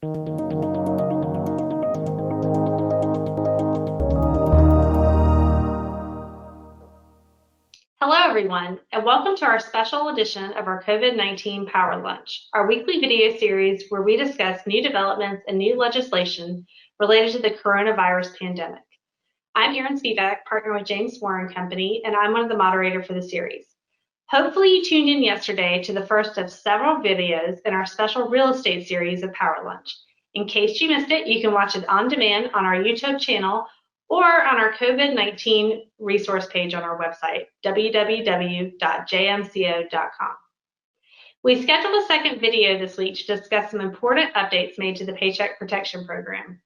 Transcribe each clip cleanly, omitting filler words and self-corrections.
Hello, everyone, and welcome to our special edition of our COVID-19 Power Lunch, our weekly video series where we discuss new developments and new legislation related to the coronavirus pandemic. I'm Erin Spiwak, partner with James Moore & Company, and I'm one of the moderators for the series. Hopefully you tuned in yesterday to the first of several videos in our special real estate series of Power Lunch. In case you missed it, you can watch it on demand on our YouTube channel or on our COVID-19 resource page on our website, www.jmco.com. We scheduled a second video this week to discuss some important updates made to the Paycheck Protection Program.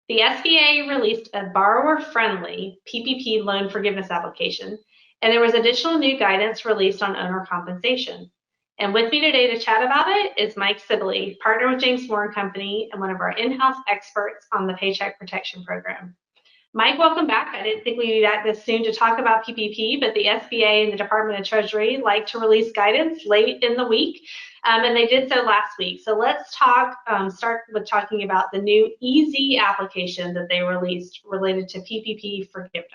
The SBA released a borrower-friendly PPP Loan Forgiveness application, and there was additional new guidance released on owner compensation. And with me today to chat about it is Mike Sibley, partner with James Moore & Company and one of our in-house experts on the Paycheck Protection Program. Mike, welcome back. I didn't think we'd be back this soon to talk about PPP, but the SBA and the Department of Treasury like to release guidance late in the week, and they did so last week. So let's start with talking about the new easy application that they released related to PPP forgiveness.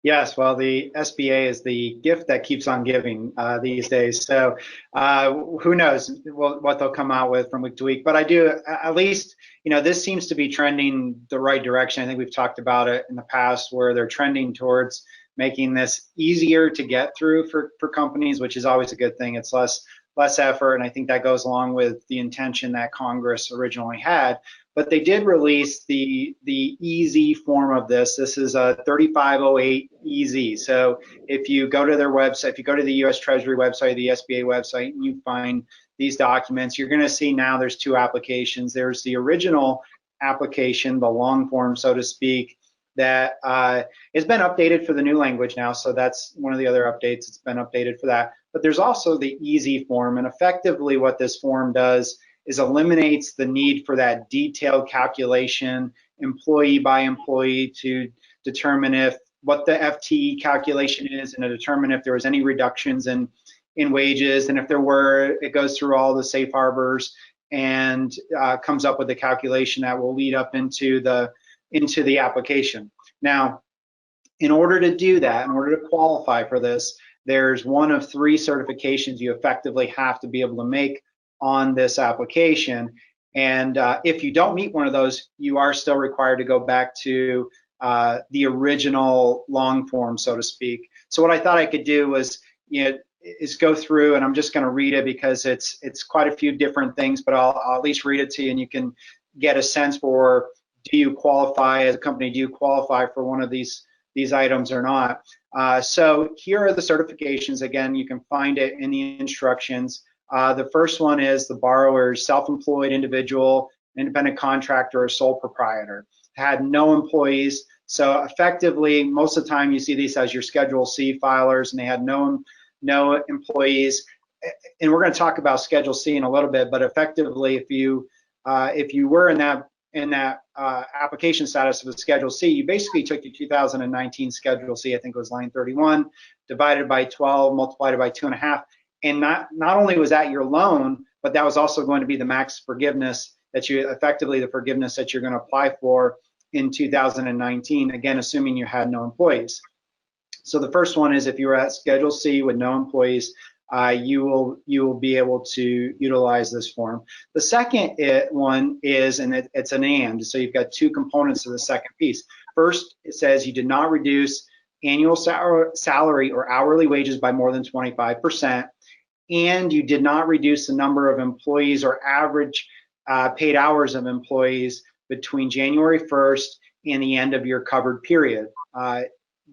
Yes, well, the SBA is the gift that keeps on giving these days. So who knows what they'll come out with from week to week. But I do, at least, this seems to be trending the right direction. I think we've talked about it in the past where they're trending towards making this easier to get through for companies, which is always a good thing. It's less effort, and I think that goes along with the intention that Congress originally had. But they did release the easy form of this. This is a 3508 easy. So if you go to their website, if you go to the U.S. Treasury website, the SBA website, and you find these documents, you're going to see now there's two applications. There's the original application, the long form, so to speak, that has been updated for the new language now. So that's one of the other updates. It's been updated for that. But there's also the easy form, and effectively what this form does is eliminates the need for that detailed calculation, employee by employee, to determine what the FTE calculation is and to determine if there was any reductions in wages. And if there were, it goes through all the safe harbors and comes up with a calculation that will lead up into the application. Now, in order to do that, in order to qualify for this, there's one of three certifications you effectively have to be able to make on this application. And if you don't meet one of those, you are still required to go back to the original long form, so to speak. So what I thought I could do was, is go through, and I'm just going to read it because it's quite a few different things, but I'll at least read it to you, and you can get a sense for, do you qualify as a company? Do you qualify for one of these items or not? So here are the certifications. Again, you can find it in the instructions. The first one is the borrower's self-employed individual, independent contractor, or sole proprietor. Had no employees. So effectively, most of the time you see these as your Schedule C filers, and they had no employees. And we're going to talk about Schedule C in a little bit, but effectively, if you were in that application status of a Schedule C, you basically took your 2019 Schedule C, I think it was line 31, divided by 12, multiplied it by 2.5. And not only was that your loan, but that was also going to be the max forgiveness that the forgiveness that you're going to apply for in 2019, again, assuming you had no employees. So the first one is if you were at Schedule C with no employees, you will be able to utilize this form. The second one is, and it's an and, so you've got two components to the second piece. First, it says you did not reduce annual salary or hourly wages by more than 25%, and you did not reduce the number of employees or average paid hours of employees between January 1st and the end of your covered period. The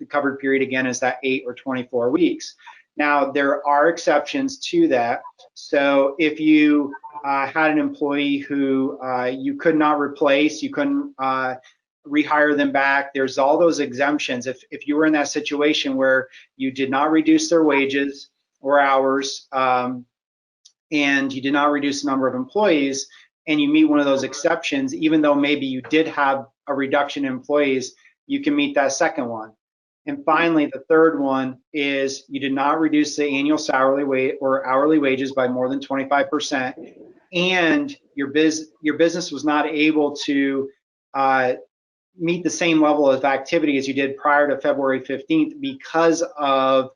covered period, again, is that 8 or 24 weeks. Now, there are exceptions to that. So if you had an employee who you could not replace, you couldn't rehire them back, there's all those exemptions. If you were in that situation where you did not reduce their wages or hours, and you did not reduce the number of employees, and you meet one of those exceptions, even though maybe you did have a reduction in employees, you can meet that second one. And finally, the third one is you did not reduce the annual salary or hourly wages by more than 25%, and your business was not able to meet the same level of activity as you did prior to February 15th because of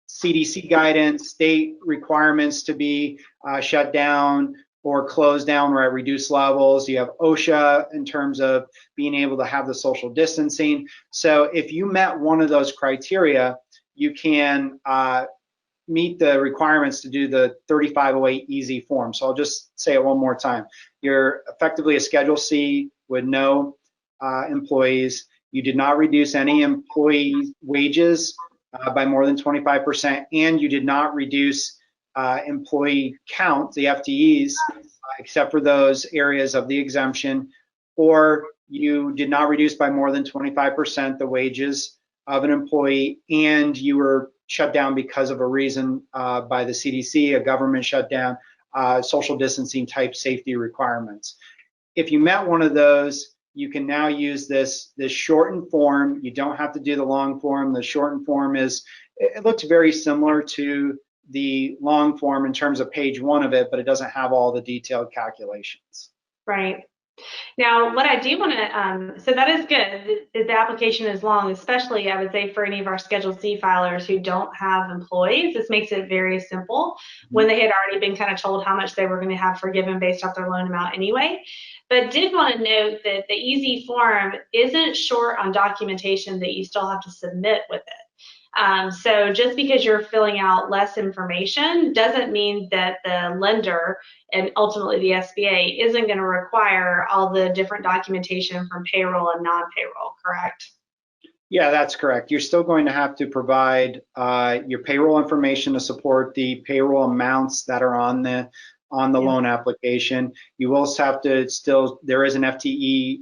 CDC guidance, state requirements to be shut down or closed down or at reduced levels. You have OSHA in terms of being able to have the social distancing. So if you met one of those criteria, you can meet the requirements to do the 3508 easy form. So I'll just say it one more time. You're effectively a Schedule C with no employees. You did not reduce any employee wages by more than 25%, and you did not reduce employee count, the FTEs, except for those areas of the exemption, or you did not reduce by more than 25% the wages of an employee, and you were shut down because of a reason by the CDC, a government shutdown, social distancing type safety requirements. If you met one of those, you can now use this shortened form. You don't have to do the long form. The shortened form it looks very similar to the long form in terms of page 1 of it, but it doesn't have all the detailed calculations. Right. Now, what I do want to, so that is good. The application is long, especially I would say for any of our Schedule C filers who don't have employees. This makes it very simple when they had already been kind of told how much they were going to have forgiven based off their loan amount anyway. But did want to note that the easy form isn't short on documentation that you still have to submit with it. So just because you're filling out less information doesn't mean that the lender and ultimately the SBA isn't going to require all the different documentation from payroll and non-payroll, correct? Yeah, that's correct. You're still going to have to provide your payroll information to support the payroll amounts that are on the loan application. You also have to there is an FTE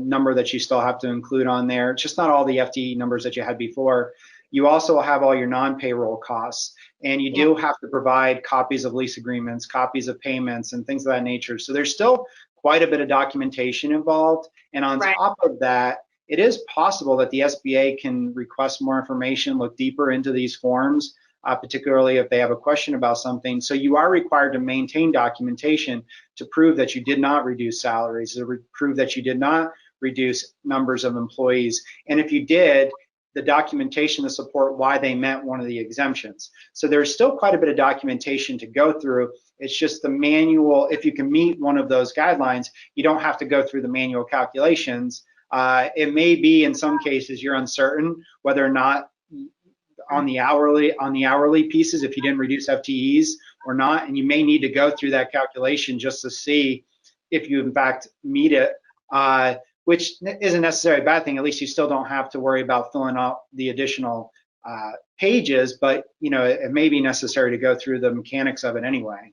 number that you still have to include on there. It's just not all the FTE numbers that you had before. You also have all your non-payroll costs, and you do have to provide copies of lease agreements, copies of payments, and things of that nature. So there's still quite a bit of documentation involved. And on top of that, it is possible that the SBA can request more information, look deeper into these forms, particularly if they have a question about something. So you are required to maintain documentation to prove that you did not reduce salaries, to prove that you did not reduce numbers of employees. And if you did, the documentation to support why they met one of the exemptions. So there's still quite a bit of documentation to go through. It's just the manual. If you can meet one of those guidelines, you don't have to go through the manual calculations. It may be in some cases you're uncertain whether or not on the hourly pieces, if you didn't reduce FTEs or not, and you may need to go through that calculation just to see if you in fact meet it. Which isn't necessarily a bad thing. At least you still don't have to worry about filling out the additional pages, but it may be necessary to go through the mechanics of it anyway.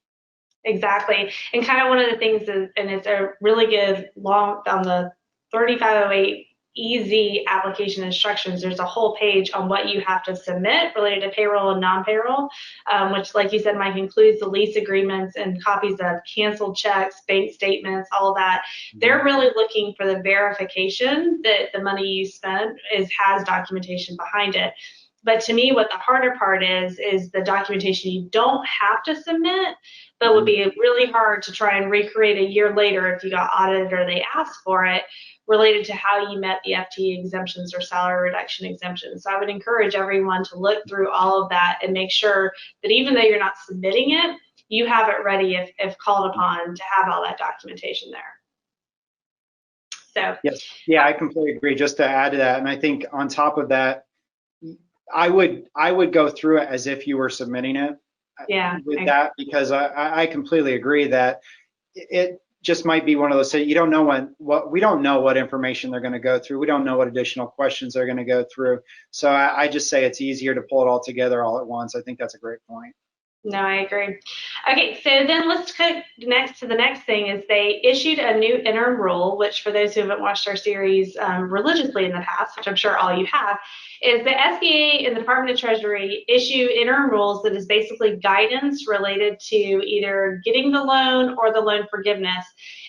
Exactly. And kind of one of the things is, and it's a really good long on the 3508 easy application instructions, there's a whole page on what you have to submit related to payroll and non-payroll, which, like you said, Mike, includes the lease agreements and copies of canceled checks, bank statements, all of that. They're really looking for the verification that the money you spent has documentation behind it. But to me, what the harder part is the documentation you don't have to submit, but would be really hard to try and recreate a year later if you got audited or they asked for it, related to how you met the FTE exemptions or salary reduction exemptions. So I would encourage everyone to look through all of that and make sure that even though you're not submitting it, you have it ready if called upon to have all that documentation there. So yes, yeah, I completely agree. Just to add to that, and I think on top of that, I would go through it as if you were submitting it. With that, because I completely agree that it just might be one of those, you don't know we don't know what information they're going to go through. We don't know what additional questions they're going to go through. So I just say it's easier to pull it all together all at once. I think that's a great point. No, I agree. Okay, so then let's go next to the next thing is they issued a new interim rule, which for those who haven't watched our series religiously in the past, which I'm sure all you have, is the SBA and the Department of Treasury issue interim rules that is basically guidance related to either getting the loan or the loan forgiveness.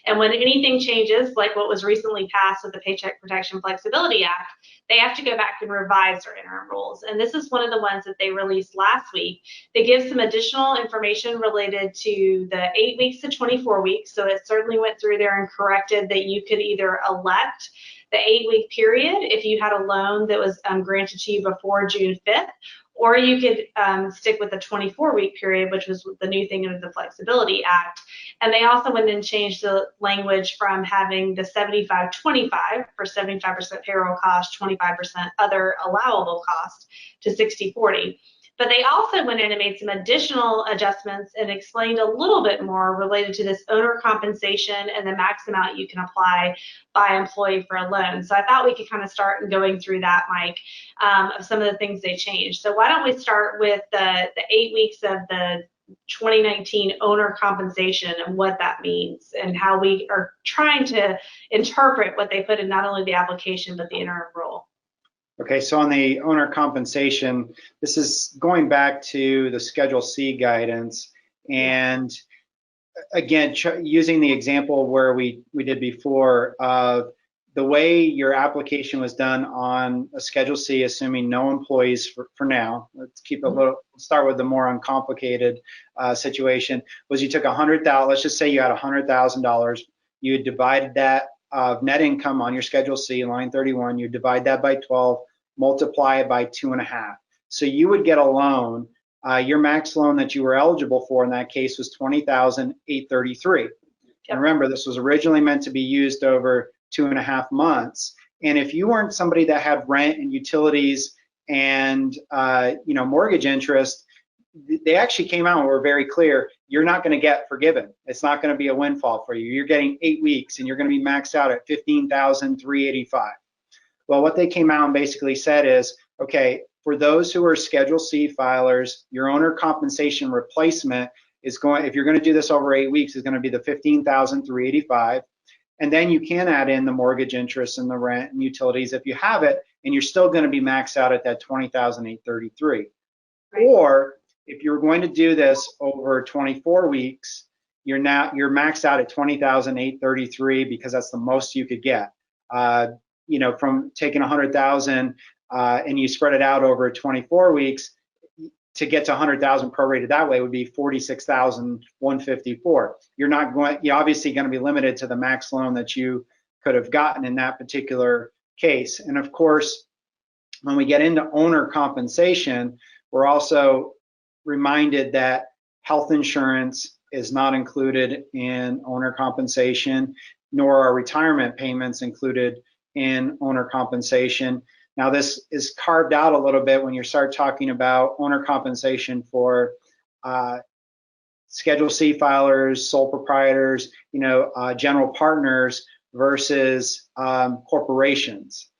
And when anything changes, like what was recently passed with the Paycheck Protection Flexibility Act, they have to go back and revise their interim rules. And this is one of the ones that they released last week. They give some additional information related to the 8 weeks to 24 weeks. So it certainly went through there and corrected that you could either elect the 8-week period if you had a loan that was granted to you before June 5th, or you could stick with the 24-week period, which was the new thing under the Flexibility Act. And they also went and changed the language from having the 75-25 for 75% payroll cost, 25% other allowable cost to 60-40. But they also went in and made some additional adjustments and explained a little bit more related to this owner compensation and the max amount you can apply by employee for a loan. So I thought we could kind of start going through that, Mike, of some of the things they changed. So why don't we start with the 8 weeks of the 2019 owner compensation and what that means and how we are trying to interpret what they put in not only the application but the interim rule. Okay, so on the owner compensation, this is going back to the Schedule C guidance, and again, using the example where we did before of the way your application was done on a Schedule C, assuming no employees for now. Let's keep a little. Start with the more uncomplicated situation. Was you took $100,000. Let's just say you had $100,000. You divided that of net income on your Schedule C, line 31, you divide that by 12, multiply it by 2.5. So you would get a loan. Your max loan that you were eligible for in that case was $20,833. And remember, this was originally meant to be used over 2.5 months. And if you weren't somebody that had rent and utilities and mortgage interest, they actually came out and were very clear, you're not going to get forgiven. It's not going to be a windfall for you. You're getting 8 weeks and you're going to be maxed out at $15,385. Well, what they came out and basically said is, okay, for those who are Schedule C filers, your owner compensation replacement is going, if you're going to do this over 8 weeks, is going to be the $15,385. And then you can add in the mortgage interest and the rent and utilities if you have it, and you're still going to be maxed out at that $20,833. Right. Or if you're going to do this over 24 weeks, you're maxed out at $20,833 because that's the most you could get. From taking 100,000 and you spread it out over 24 weeks, to get to 100,000 prorated that way would be 46,154. You're obviously going to be limited to the max loan that you could have gotten in that particular case. And of course, when we get into owner compensation, we're also reminded that health insurance is not included in owner compensation, nor are retirement payments included in owner compensation. Now, this is carved out a little bit when you start talking about owner compensation for Schedule C filers, sole proprietors, general partners versus corporations.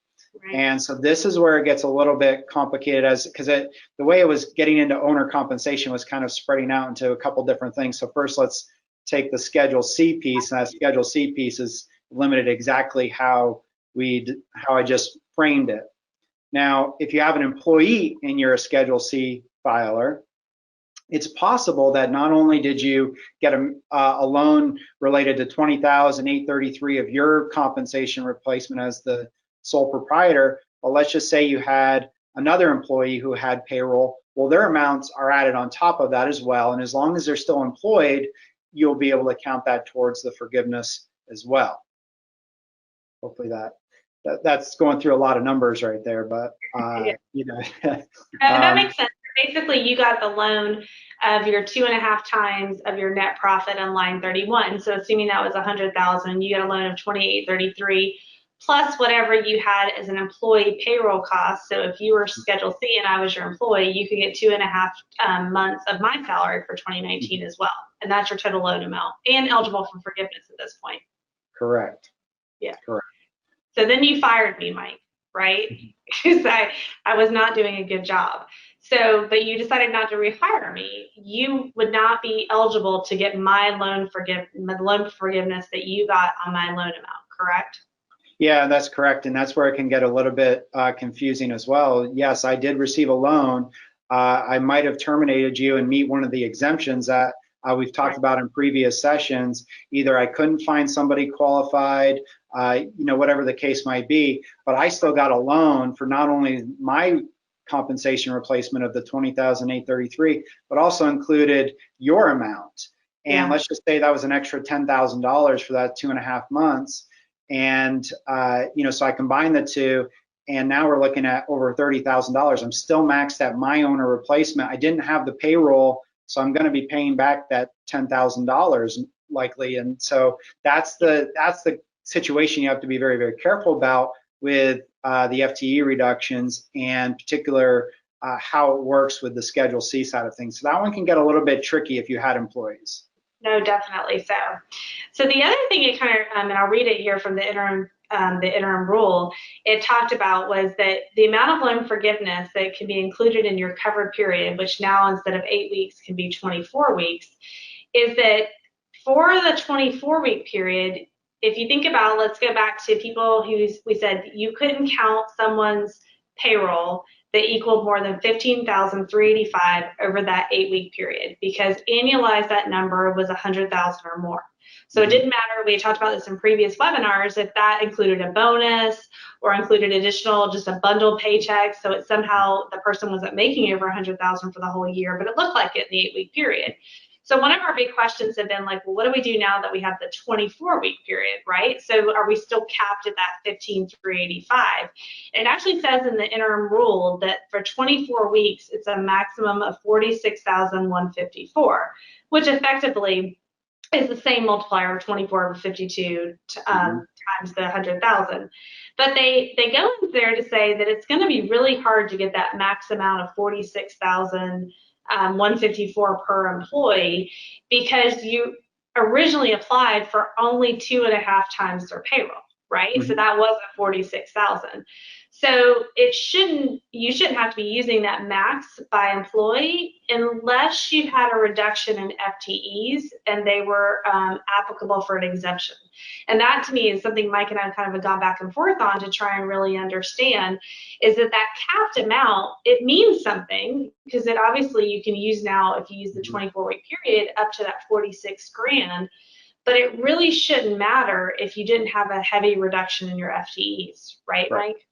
Right. And so this is where it gets a little bit complicated, because the way it was getting into owner compensation was kind of spreading out into a couple different things. So first, let's take the Schedule C piece, and that Schedule C piece is limited exactly how I just framed it. Now, if you have an employee and you're a Schedule C filer, it's possible that not only did you get a loan related to $20,833 of your compensation replacement as the sole proprietor, but let's just say you had another employee who had payroll. Well, their amounts are added on top of that as well, and as long as they're still employed, you'll be able to count that towards the forgiveness as well. Hopefully that's going through a lot of numbers right there, but that makes sense. Basically, you got the loan of your 2.5 times of your net profit on line 31. So assuming that was 100,000, you got a loan of 2833 plus whatever you had as an employee payroll cost. So if you were Schedule C and I was your employee, you could get 2.5 months of my salary for 2019 as well, and that's your total loan amount and eligible for forgiveness at this point. Correct. Yeah. Correct. So then you fired me, Mike, right? Because I was not doing a good job. So, but you decided not to rehire me. You would not be eligible to get my loan forgiveness that you got on my loan amount, correct? Yeah, that's correct. And that's where it can get a little bit confusing as well. Yes, I did receive a loan. I might have terminated you and meet one of the exemptions that we've talked about in previous sessions. Either I couldn't find somebody qualified, whatever the case might be, but I still got a loan for not only my compensation replacement of the 20,833, but also included your amount. And let's just say that was an extra $10,000 for that 2.5 months. And, so I combined the two, and now we're looking at over $30,000. I'm still maxed at my owner replacement. I didn't have the payroll, so I'm going to be paying back that $10,000 likely. And so that's the situation you have to be very, very careful about with the FTE reductions, and particular how it works with the Schedule C side of things. So that one can get a little bit tricky if you had employees. No, definitely so. So the other thing it kind of, and I'll read it here from the interim rule, it talked about was that the amount of loan forgiveness that can be included in your covered period, which now instead of 8 weeks can be 24 weeks, is that for the 24-week period, if you think about, let's go back to people who we said you couldn't count someone's payroll that equaled more than 15,385 over that 8-week period, because annualized that number was 100,000 or more. So it didn't matter, we talked about this in previous webinars, if that included a bonus or included additional, just a bundled paycheck, so it somehow the person wasn't making over 100,000 for the whole year, but it looked like it in the 8-week period. So one of our big questions have been like, well, what do we do now that we have the 24-week period, right? So are we still capped at that 15,385? It actually says in the interim rule that for 24 weeks, it's a maximum of 46,154, which effectively is the same multiplier of 24 over 52 times the 100,000. But they go in there to say that it's going to be really hard to get that max amount of 46,154 per employee, because you originally applied for only 2.5 times their payroll, right? So that wasn't 46,000. So you shouldn't have to be using that max by employee unless you had a reduction in FTEs and they were applicable for an exemption. And that to me is something Mike and I kind of gone back and forth on to try and really understand, is that capped amount, it means something, because it obviously you can use now, if you use the 24-week period, up to that 46 grand. But it really shouldn't matter if you didn't have a heavy reduction in your FTEs, right, Mike?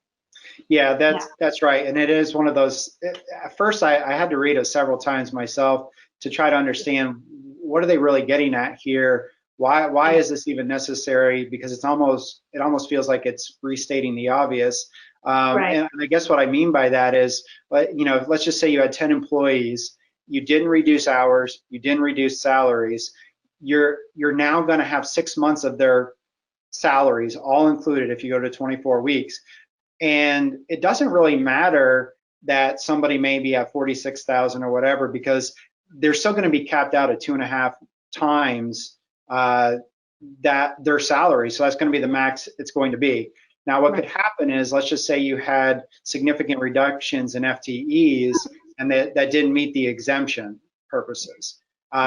Yeah, that's right. And it is one of those, at first I had to read it several times myself to try to understand what are they really getting at here? Why is this even necessary? Because it almost feels like it's restating the obvious. And I guess what I mean by that is, let's just say you had 10 employees, you didn't reduce hours, you didn't reduce salaries. You're now going to have 6 months of their salaries all included if you go to 24 weeks. And it doesn't really matter that somebody may be at 46,000 or whatever, because they're still going to be capped out at 2.5 times that their salary. So that's going to be the max it's going to be. Now, what could happen is, let's just say you had significant reductions in FTEs and that didn't meet the exemption purposes.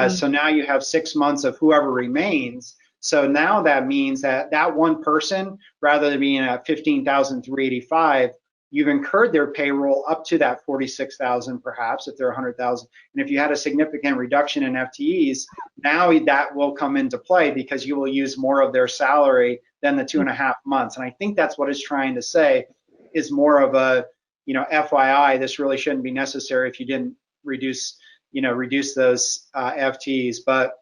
So now you have 6 months of whoever remains. So now that means that one person, rather than being at 15,385, you've incurred their payroll up to that 46,000 perhaps, if they're 100,000. And if you had a significant reduction in FTEs, now that will come into play because you will use more of their salary than the 2.5 months. And I think that's what it's trying to say, is more of a, FYI, this really shouldn't be necessary if you didn't reduce those FTEs. But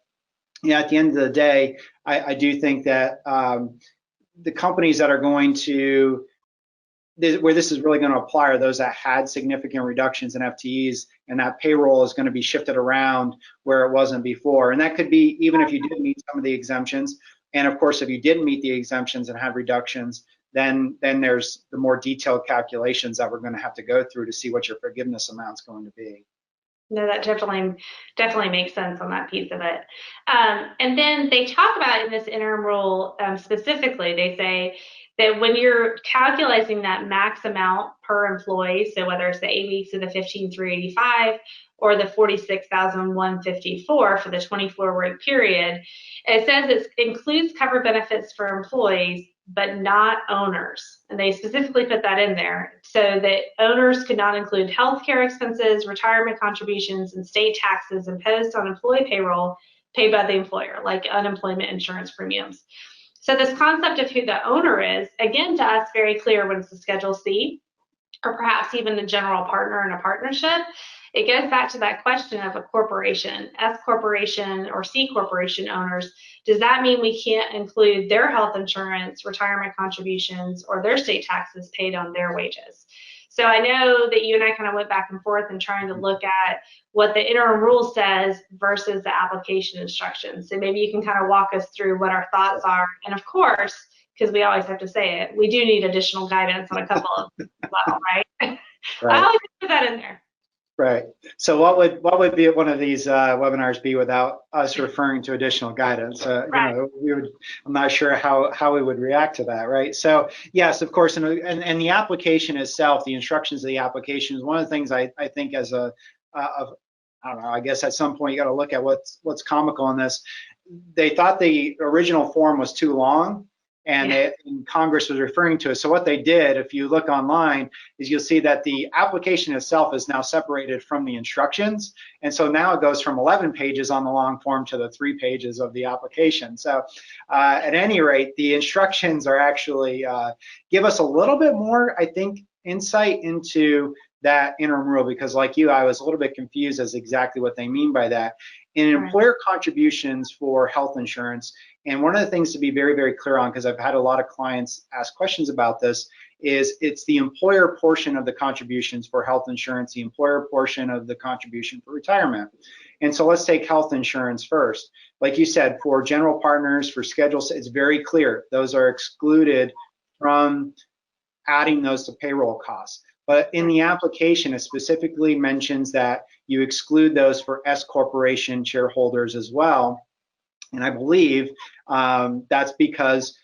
at the end of the day, I do think that the companies that are going to, where this is really going to apply, are those that had significant reductions in FTEs, and that payroll is going to be shifted around where it wasn't before. And that could be even if you did meet some of the exemptions. And of course, if you didn't meet the exemptions and had reductions, then there's the more detailed calculations that we're going to have to go through to see what your forgiveness amount is going to be. No, that definitely makes sense on that piece of it. And then they talk about in this interim rule specifically, they say that when you're calculating that max amount per employee, so whether it's the 8 weeks of the 15,385 or the 46,154 for the 24-week period, it says it includes covered benefits for employees, but not owners. And they specifically put that in there so that owners could not include healthcare expenses, retirement contributions, and state taxes imposed on employee payroll paid by the employer, like unemployment insurance premiums. So this concept of who the owner is, again, to us, very clear when it's a Schedule C, or perhaps even a general partner in a partnership. It goes back to that question of a corporation, S corporation or C corporation owners. Does that mean we can't include their health insurance, retirement contributions, or their state taxes paid on their wages? So I know that you and I kind of went back and forth in trying to look at what the interim rule says versus the application instructions. So maybe you can kind of walk us through what our thoughts are. And of course, because we always have to say it, we do need additional guidance on a couple of them as well, right? Right. I always put that in there. Right. So what would be one of these webinars be without us referring to additional guidance? Right. I'm not sure how we would react to that, right? So yes, of course, and the application itself, the instructions of the application is one of the things I think as I don't know, I guess at some point you got to look at what's comical in this. They thought the original form was too long, and Congress was referring to it. So what they did, if you look online, is you'll see that the application itself is now separated from the instructions. And so now it goes from 11 pages on the long form to the 3 pages of the application. So at any rate, the instructions are actually give us a little bit more, I think, insight into that interim rule, because like you, I was a little bit confused as exactly what they mean by that. In employer contributions for health insurance, and one of the things to be very, very clear on, because I've had a lot of clients ask questions about this, is it's the employer portion of the contributions for health insurance, the employer portion of the contribution for retirement. And so let's take health insurance first. Like you said, for general partners, for schedules, it's very clear. Those are excluded from adding those to payroll costs. But in the application, it specifically mentions that you exclude those for S corporation shareholders as well. And I believe that's because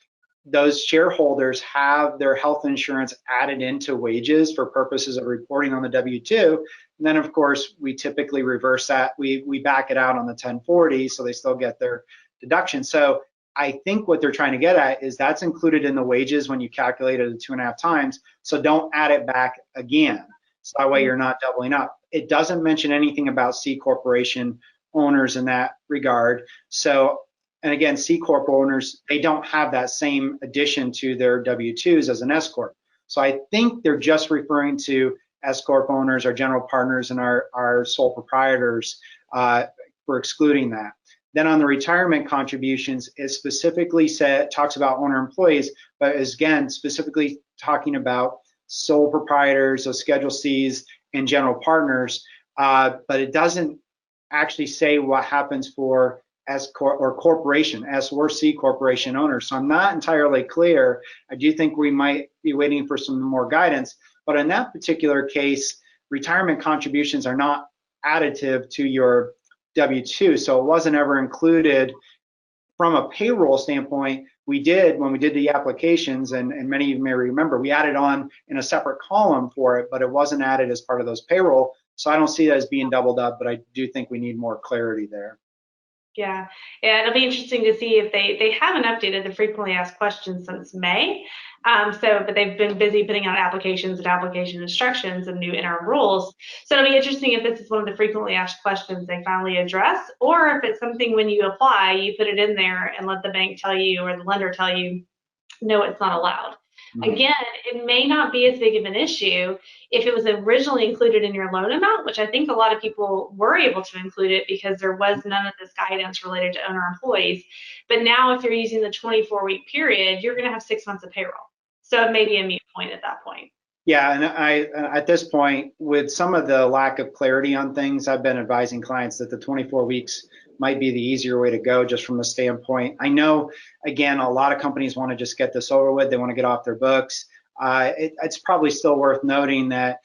those shareholders have their health insurance added into wages for purposes of reporting on the W-2. And then, of course, we typically reverse that. We back it out on the 1040, so they still get their deduction. So I think what they're trying to get at is that's included in the wages when you calculate it at 2.5 times. So don't add it back again. So that way you're not doubling up. It doesn't mention anything about C corporation owners in that regard. So, and again, C corp owners, they don't have that same addition to their W-2s as an S corp. So I think they're just referring to S corp owners, our general partners, and our sole proprietors for excluding that. Then on the retirement contributions, it specifically talks about owner employees, but is again specifically talking about sole proprietors, so Schedule Cs, and general partners, but it doesn't actually say what happens for S or corporation, S or C corporation owners. So I'm not entirely clear. I do think we might be waiting for some more guidance, but in that particular case, retirement contributions are not additive to your W-2, so it wasn't ever included from a payroll standpoint. We did, when we did the applications, and many of you may remember, we added on in a separate column for it, but it wasn't added as part of those payroll. So I don't see that as being doubled up, but I do think we need more clarity there. Yeah, it'll be interesting to see if they haven't updated the frequently asked questions since May. But they've been busy putting out applications and application instructions and new interim rules. So it'll be interesting if this is one of the frequently asked questions they finally address, or if it's something when you apply, you put it in there and let the bank tell you or the lender tell you, no, it's not allowed. Again, it may not be as big of an issue if it was originally included in your loan amount, which I think a lot of people were able to include it because there was none of this guidance related to owner employees. But now if you're using the 24-week period, you're going to have 6 months of payroll. So it may be a moot point at that point. Yeah, and at this point, with some of the lack of clarity on things, I've been advising clients that the 24 weeks might be the easier way to go, just from the standpoint. I know, again, a lot of companies want to just get this over with. They want to get off their books. It's probably still worth noting that,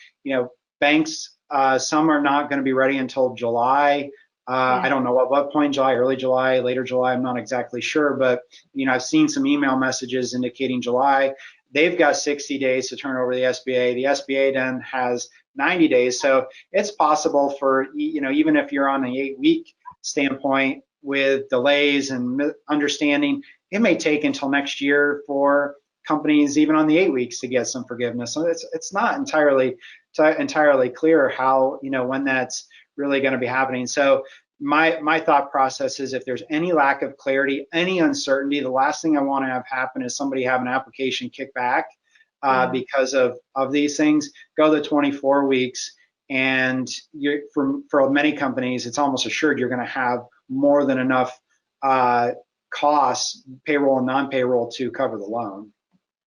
banks, some are not going to be ready until July. I don't know at what point in July, early July, later July, I'm not exactly sure, but I've seen some email messages indicating July. They've got 60 days to turn over the SBA. The SBA then has 90 days. So it's possible for, even if you're on an 8-week standpoint with delays and understanding, it may take until next year for companies even on the 8 weeks to get some forgiveness. So it's not entirely clear how, when that's really going to be happening. So my thought process is, if there's any lack of clarity, any uncertainty, the last thing I want to have happen is somebody have an application kick back because of these things. Go the 24 weeks, and for many companies, it's almost assured you're going to have more than enough costs, payroll and non-payroll, to cover the loan.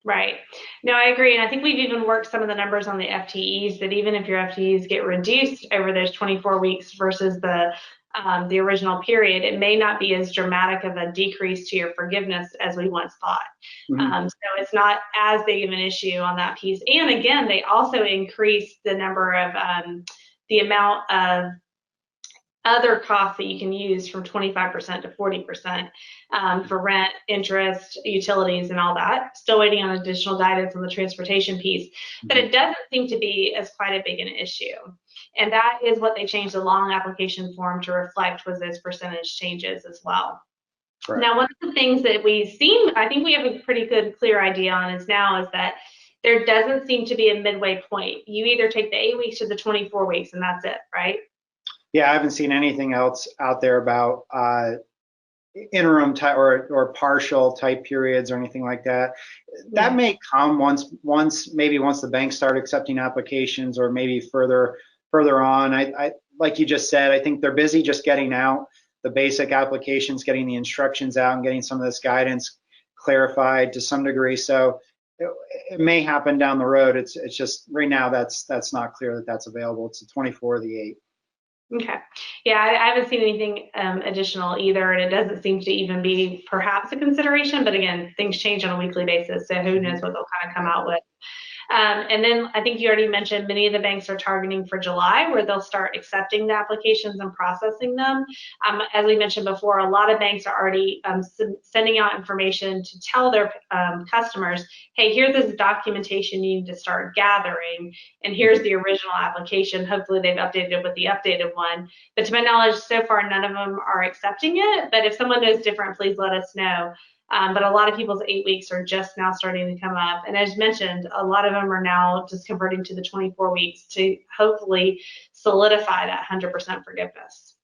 Right. No, I agree. And I think we've even worked some of the numbers on the FTEs, that even if your FTEs get reduced over those 24 weeks versus the original period, it may not be as dramatic of a decrease to your forgiveness as we once thought. So it's not as big of an issue on that piece. And again, they also increased the number of the amount of other costs that you can use from 25% to 40% for rent, interest, utilities, and all that. Still waiting on additional guidance on the transportation piece, but it doesn't seem to be as quite a big an issue. And that is what they changed the long application form to reflect, was those percentage changes as well. Right. Now, one of the things that I think we have a pretty good, clear idea on is that there doesn't seem to be a midway point. You either take the 8 weeks or the 24 weeks, and that's it, right? Yeah, I haven't seen anything else out there about interim type or partial type periods or anything like that. That may come once the banks start accepting applications, or maybe further on. I like you just said, I think they're busy just getting out the basic applications, getting the instructions out, and getting some of this guidance clarified to some degree. So it may happen down the road. It's just right now that's not clear that that's available. It's the 24 or the 8. Okay. Yeah, I haven't seen anything additional either, and it doesn't seem to even be perhaps a consideration, but again, things change on a weekly basis, so who knows what they'll kind of come out with. And then I think you already mentioned many of the banks are targeting for July, where they'll start accepting the applications and processing them. As we mentioned before, a lot of banks are already sending out information to tell their customers, hey, here's this documentation you need to start gathering, and here's the original application. Hopefully they've updated it with the updated one. But to my knowledge, so far, none of them are accepting it. But if someone knows different, please let us know. But a lot of people's 8 weeks are just now starting to come up. And as mentioned, a lot of them are now just converting to the 24 weeks to hopefully solidify that 100% forgiveness.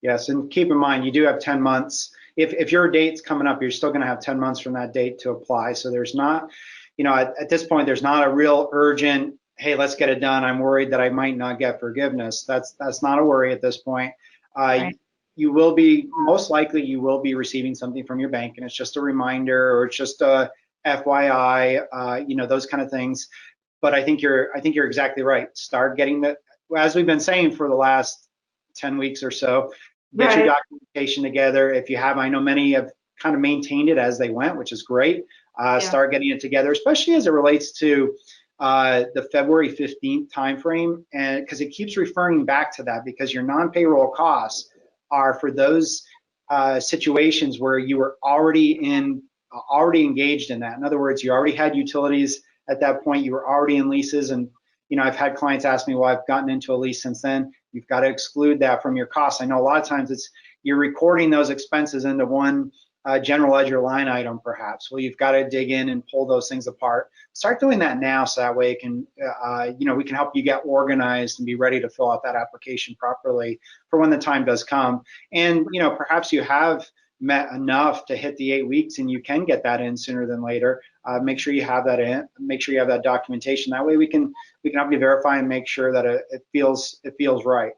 Yes, and keep in mind, you do have 10 months. If your date's coming up, you're still going to have 10 months from that date to apply. So there's not, at this point, there's not a real urgent, hey, let's get it done. I'm worried that I might not get forgiveness. That's not a worry at this point. Right. You will be, most likely you will be receiving something from your bank, and it's just a reminder, or it's just a FYI, those kind of things. But I think you're exactly right. Start getting that, as we've been saying for the last 10 weeks or so, get your documentation together. If you have, I know many have kind of maintained it as they went, which is great. Start getting it together, especially as it relates to the February 15th timeframe, and because it keeps referring back to that, because your non-payroll costs are for those situations where you were already engaged in that. In other words, you already had utilities at that point, you were already in leases, and I've had clients ask me, well, I've gotten into a lease since then. You've got to exclude that from your costs. I know a lot of times you're recording those expenses into one general ledger line item, perhaps. Well, you've got to dig in and pull those things apart. Start doing that now, so that way it can, we can help you get organized and be ready to fill out that application properly for when the time does come. And perhaps you have met enough to hit the 8 weeks, and you can get that in sooner than later. Make sure you have that in. Make sure you have that documentation. That way we can help you verify and make sure that it feels right.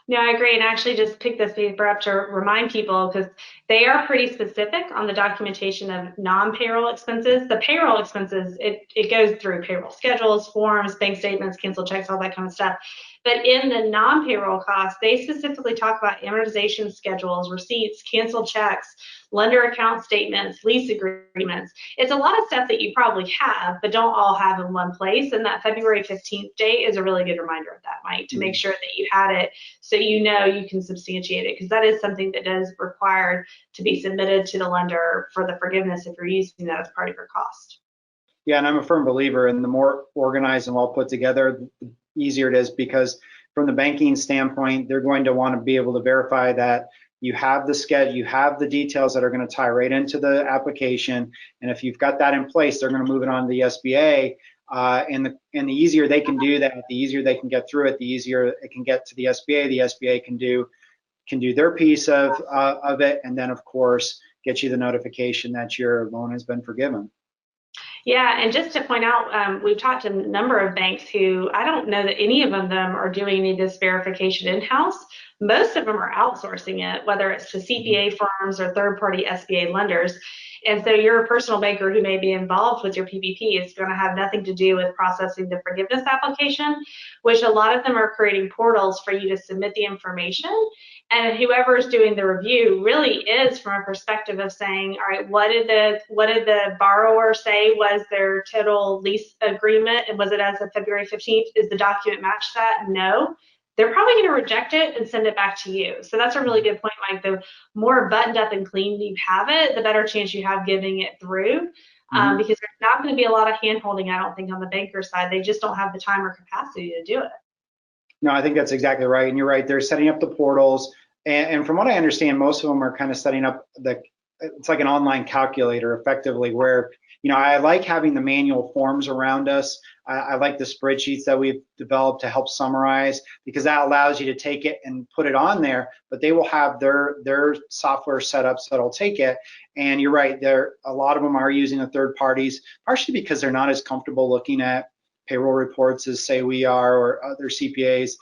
No, I agree, and actually just pick this paper up to remind people, because they are pretty specific on the documentation of non-payroll expenses. The payroll expenses, it goes through payroll schedules, forms, bank statements, canceled checks, all that kind of stuff. But in the non-payroll costs, they specifically talk about amortization schedules, receipts, canceled checks, lender account statements, lease agreements. It's a lot of stuff that you probably have, but don't all have in one place. And that February 15th date is a really good reminder of that, Mike, to make sure that you had it so you can substantiate it, because that is something that is required to be submitted to the lender for the forgiveness if you're using that as part of your cost. Yeah, and I'm a firm believer in the more organized and well put together, the easier it is, because from the banking standpoint, they're going to want to be able to verify that you have the schedule, you have the details that are going to tie right into the application. And if you've got that in place, they're going to move it on to the SBA. And the easier they can do that, the easier they can get through it, the easier it can get to the SBA. The SBA can do their piece of it, and then of course get you the notification that your loan has been forgiven. Yeah, and just to point out, we've talked to a number of banks who I don't know that any of them are doing any of this verification in-house. Most of them are outsourcing it, whether it's to CPA firms or third-party SBA lenders. And so your personal banker who may be involved with your PPP is going to have nothing to do with processing the forgiveness application, which a lot of them are creating portals for you to submit the information. And whoever is doing the review really is from a perspective of saying, all right, what did the borrower say was their total lease agreement, and was it as of February 15th? Is the document match that? No. They're probably going to reject it and send it back to you. So that's a really good point, Mike. The more buttoned up and clean you have it, the better chance you have getting it through. Because there's not going to be a lot of hand holding, I don't think, on the banker side. They just don't have the time or capacity to do it. No, I think that's exactly right. And you're right. They're setting up the portals. And from what I understand, most of them are kind of setting up it's like an online calculator effectively where, I like having the manual forms around us. I like the spreadsheets that we've developed to help summarize, because that allows you to take it and put it on there, but they will have their software setups that'll take it. And you're right, a lot of them are using the third parties, partially because they're not as comfortable looking at payroll reports as say we are, or other CPAs.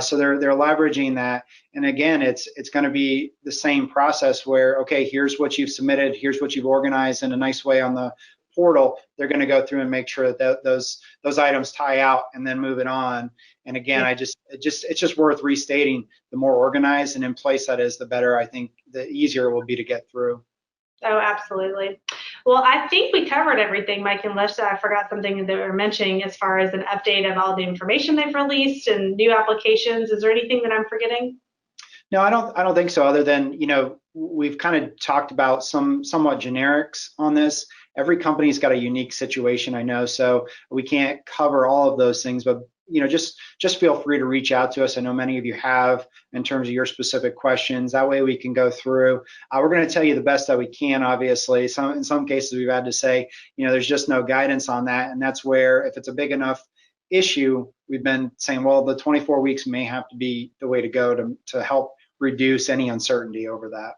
So they're leveraging that. And again, it's going to be the same process where, okay, here's what you've submitted, here's what you've organized in a nice way on the portal. They're going to go through and make sure that those items tie out and then move it on. And again, it's just worth restating, the more organized and in place that is, the better. I think the easier it will be to get through. Oh, absolutely. Well, I think we covered everything, Mike, unless I forgot something that we were mentioning as far as an update of all the information they've released and new applications. Is there anything that I'm forgetting? No, I don't think so, other than, we've kind of talked about somewhat generics on this. Every company's got a unique situation, I know, so we can't cover all of those things, but just feel free to reach out to us. I know many of you have, in terms of your specific questions. That way we can go through. We're going to tell you the best that we can, obviously. In some cases we've had to say, there's just no guidance on that, and that's where, if it's a big enough issue, we've been saying, well, the 24 weeks may have to be the way to go to help reduce any uncertainty over that.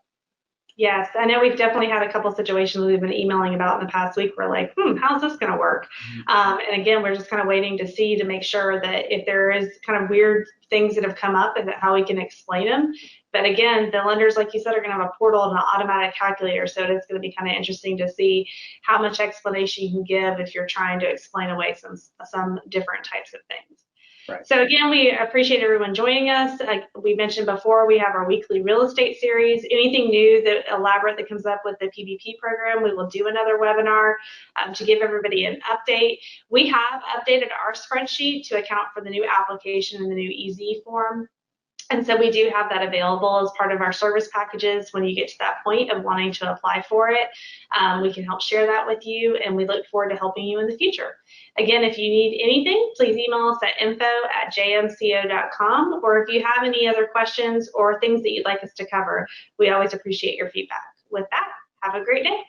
Yes, I know we've definitely had a couple situations we've been emailing about in the past week. We're like, how's this going to work? And again, we're just kind of waiting to see, to make sure that if there is kind of weird things that have come up, and how we can explain them. But again, the lenders, like you said, are going to have a portal and an automatic calculator. So it's going to be kind of interesting to see how much explanation you can give if you're trying to explain away some different types of things. Right. So again, we appreciate everyone joining us. Like we mentioned before, we have our weekly real estate series. Anything new elaborate that comes up with the PPP program, we will do another webinar to give everybody an update. We have updated our spreadsheet to account for the new application and the new EZ form. And so we do have that available as part of our service packages. When you get to that point of wanting to apply for it, we can help share that with you, and we look forward to helping you in the future. Again, if you need anything, please email us at info@jmco.com, or if you have any other questions or things that you'd like us to cover, we always appreciate your feedback. With that, have a great day.